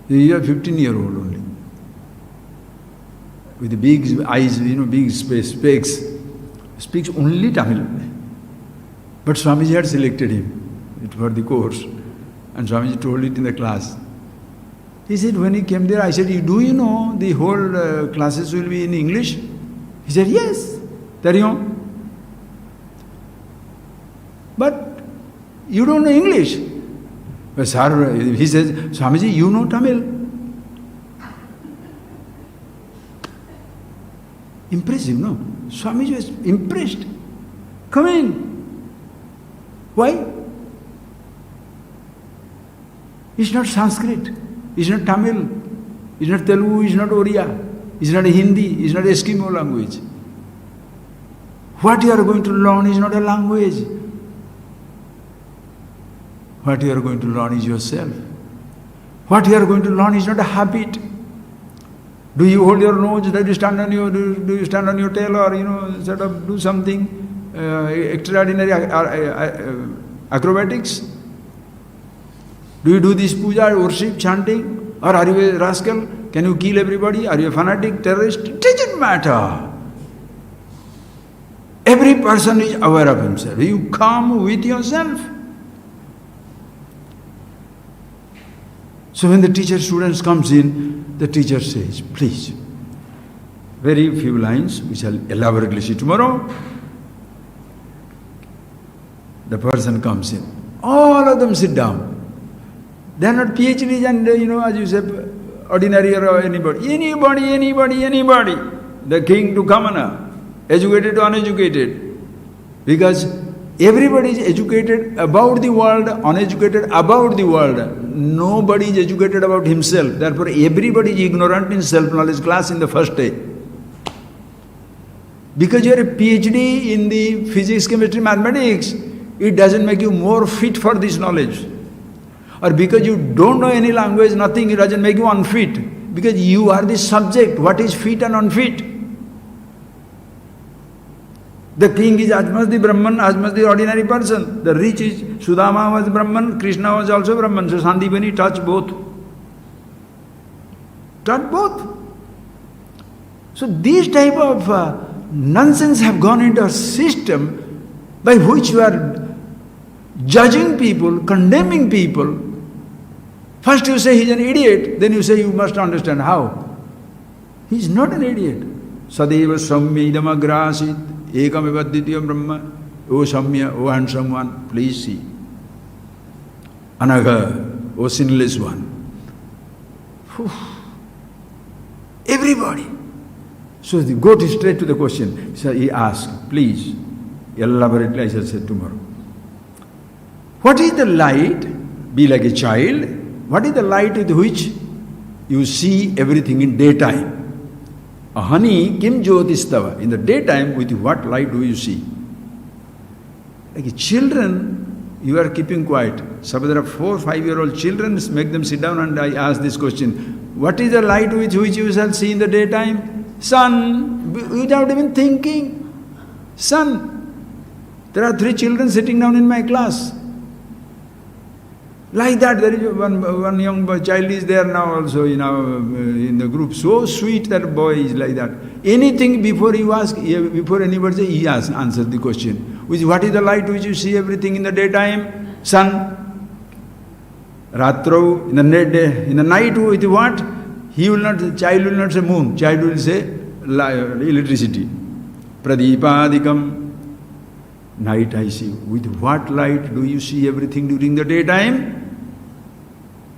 He was 15-year-old only. With big eyes, big specs. Speaks only Tamil. But Swamiji had selected him for the course. And Swamiji told it in the class. He said, when he came there, I said, do you know the whole classes will be in English? He said, yes. But you don't know English. But sir, he says, Swamiji, you know Tamil. Impressive, no? Swamiji was impressed. Come in. Why? It's not Sanskrit. It's not Tamil. It's not Telugu. It's not Oriya. It's not Hindi. It's not Eskimo language. What you are going to learn is not a language. What you are going to learn is yourself. What you are going to learn is not a habit. Do you hold your nose? Do you stand on your tail, or sort of do something extraordinary acrobatics? Do you do this puja, worship, chanting, or are you a rascal? Can you kill everybody? Are you a fanatic, terrorist? It doesn't matter. Every person is aware of himself. You come with yourself. So when the teacher students comes in, the teacher says, please, very few lines, we shall elaborately see tomorrow. The person comes in. All of them sit down. They are not PhDs and, as you said, ordinary or anybody. Anybody. The king to commoner. Educated to uneducated. Because everybody is educated about the world, uneducated about the world. Nobody is educated about himself. Therefore, everybody is ignorant in self-knowledge class in the first day. Because you are a PhD in the physics, chemistry, mathematics, it doesn't make you more fit for this knowledge. Or because you don't know any language, nothing, it doesn't make you unfit. Because you are the subject, what is fit and unfit. The king is as much the Brahman as much the ordinary person. The rich is, Sudama was Brahman, Krishna was also Brahman. So Sandipani touched both. Touched both. So these type of nonsense have gone into a system by which you are judging people, condemning people. First you say he's an idiot, then you say you must understand how. He's not an idiot. Sadeva Samya idamagrasit. Ekam evaditya Brahma, O Samya, O handsome one, please see. Anaga, O sinless one. Whew. Everybody. So they go straight to the question. So he asked, please, elaborately I shall say tomorrow. What is the light? Be like a child. What is the light with which you see everything in daytime? Ahani kim jyotistava. In the daytime, with what light do you see? Like children, you are keeping quiet. So there are 4 or 5-year-old children, make them sit down and I ask this question. What is the light with which you shall see in the daytime? Sun, without even thinking. Sun. There are 3 children sitting down in my class. Like that, there is one young child is there now also in the group. So sweet that boy is like that. Anything before you ask, before anybody says, he answers the question. What is the light which you see everything in the daytime? Sun. Ratro, in the night with what? The child will not say moon. Child will say electricity. Pradipadikam. Night I see. With what light do you see everything during the daytime?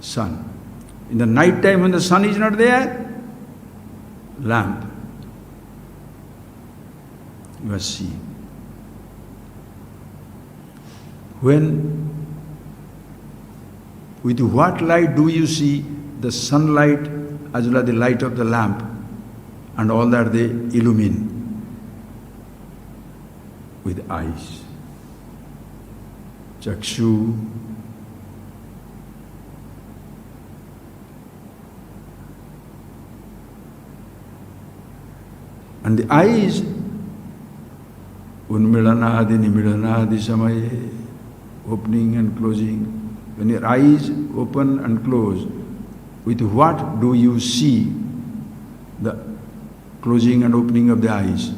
Sun. In the night time when the sun is not there, lamp. you must see. With what light do you see the sunlight as well as the light of the lamp and all that they illumine? With eyes. Chakshu. And the eyes, unmilanadi nimilanadi samaye, opening and closing. When your eyes open and close, with what do you see the closing and opening of the eyes?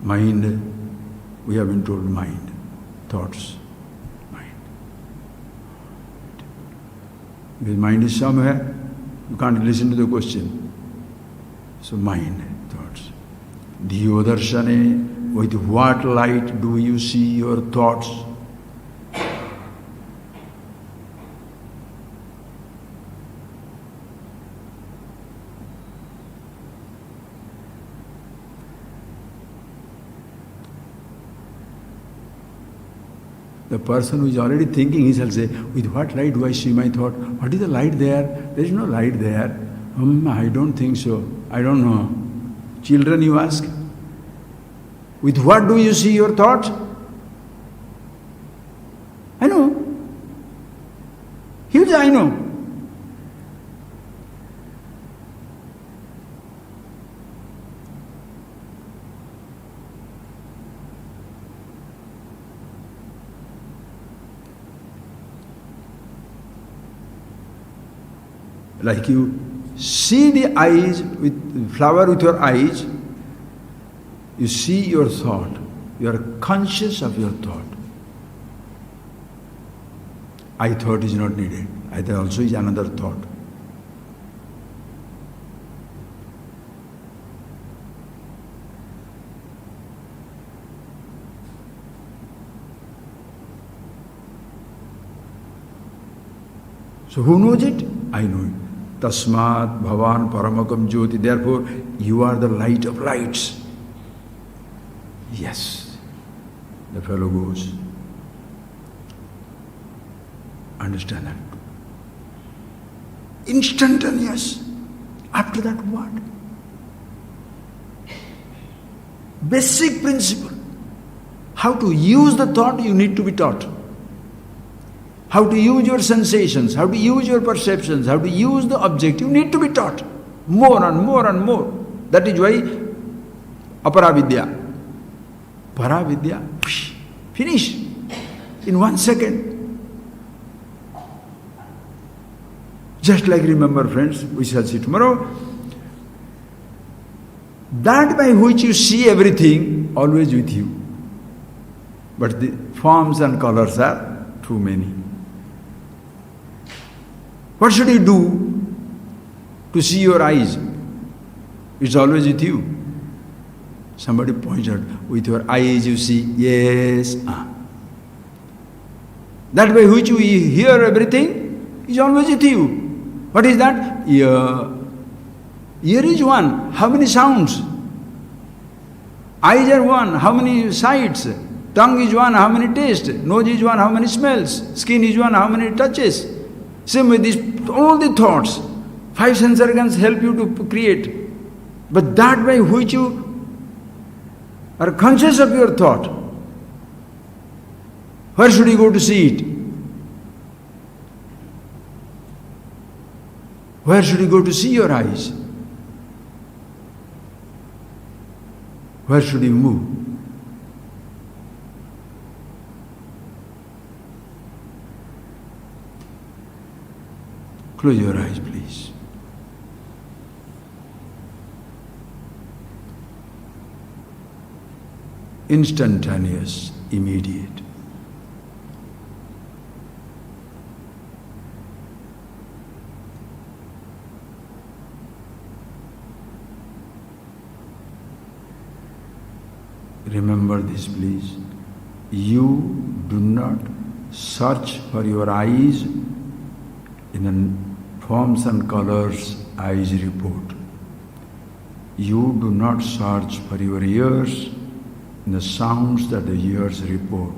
Mind, we have been told mind, thoughts, mind. Because mind is somewhere, you can't listen to the question. So mind, thoughts. Dhiyodarshane, with what light do you see your thoughts? The person who is already thinking, he shall say, with what light do I see my thought? What is the light there? There is no light there. I don't think so. I don't know. Children, you ask, with what do you see your thoughts? I know. He will say, I know. Like you see the eyes, with flower with your eyes, you see your thought. You are conscious of your thought. I thought is not needed. I thought also is another thought. So who knows it? I know it. Tasmat Bhavan Paramakam Jyoti. Therefore, you are the light of lights. Yes. The fellow goes. Understand that. Instantaneous. After that, what? Basic principle. How to use the thought you need to be taught. How to use your sensations, how to use your perceptions, how to use the object, you need to be taught more and more and more. That is why Aparavidya. Paravidya, finish in 1 second. Just like, remember friends, we shall see tomorrow, that by which you see everything, always with you. But the forms and colors are too many. What should you do to see your eyes? It's always with you. Somebody points out, with your eyes you see, yes, That by which you hear everything is always with you. What is that? Ear. Ear is one. How many sounds? Eyes are one. How many sights? Tongue is one. How many tastes? Nose is one. How many smells? Skin is one. How many touches? Same with this, all the thoughts. 5 sense organs help you to create. But that by which you are conscious of your thought, where should you go to see it? Where should you go to see your eyes? Where should you move? Close your eyes, please. Instantaneous, immediate. Remember this, please. You do not search for your eyes in forms and colors eyes report. You do not search for your ears in the sounds that the ears report.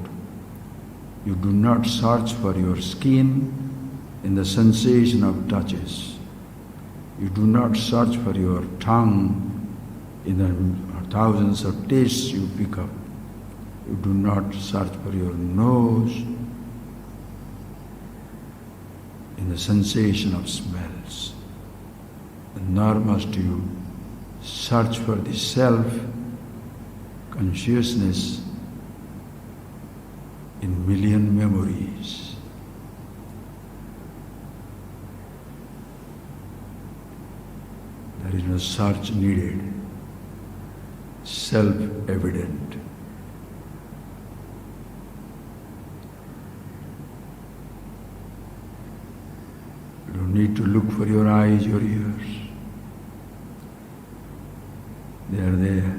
You do not search for your skin in the sensation of touches. You do not search for your tongue in the thousands of tastes you pick up. You do not search for your nose in the sensation of smells. Nor must you search for the self-consciousness in million memories. There is no search needed. Self-evident. You don't need to look for your eyes, your ears. They are there.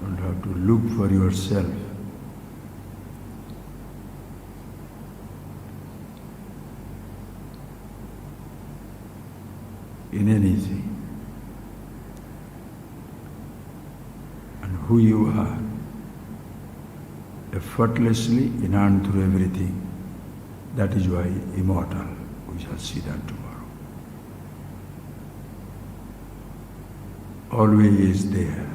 You don't have to look for yourself. In anything. And who you are, effortlessly in and through everything. That is why immortal. We shall see that tomorrow. Always there.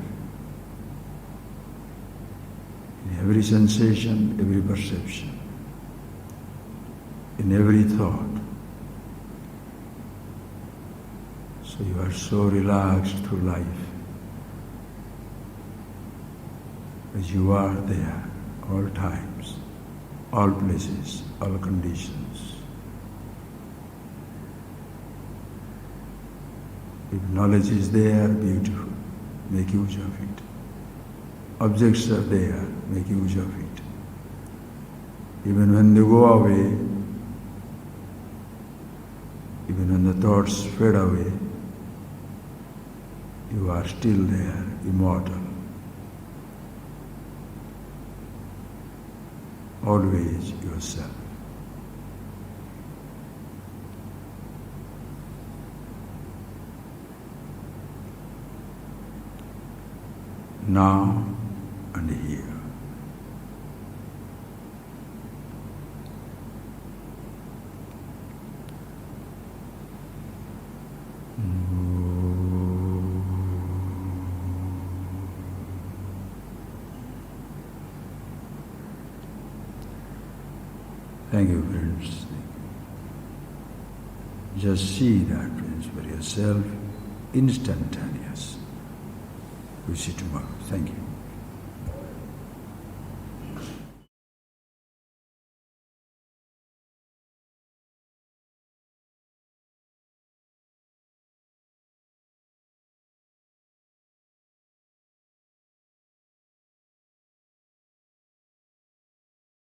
In every sensation, every perception, in every thought. So you are so relaxed through life, as you are there, all times, all places, all conditions. If knowledge is there, beautiful, make use of it. Objects are there, make use of it. Even when they go away, even when the thoughts fade away, you are still there, immortal. Always yourself. Now and here. Thank you, friends. Just see that, friends, for yourself, instantaneous. We see tomorrow. Thank you.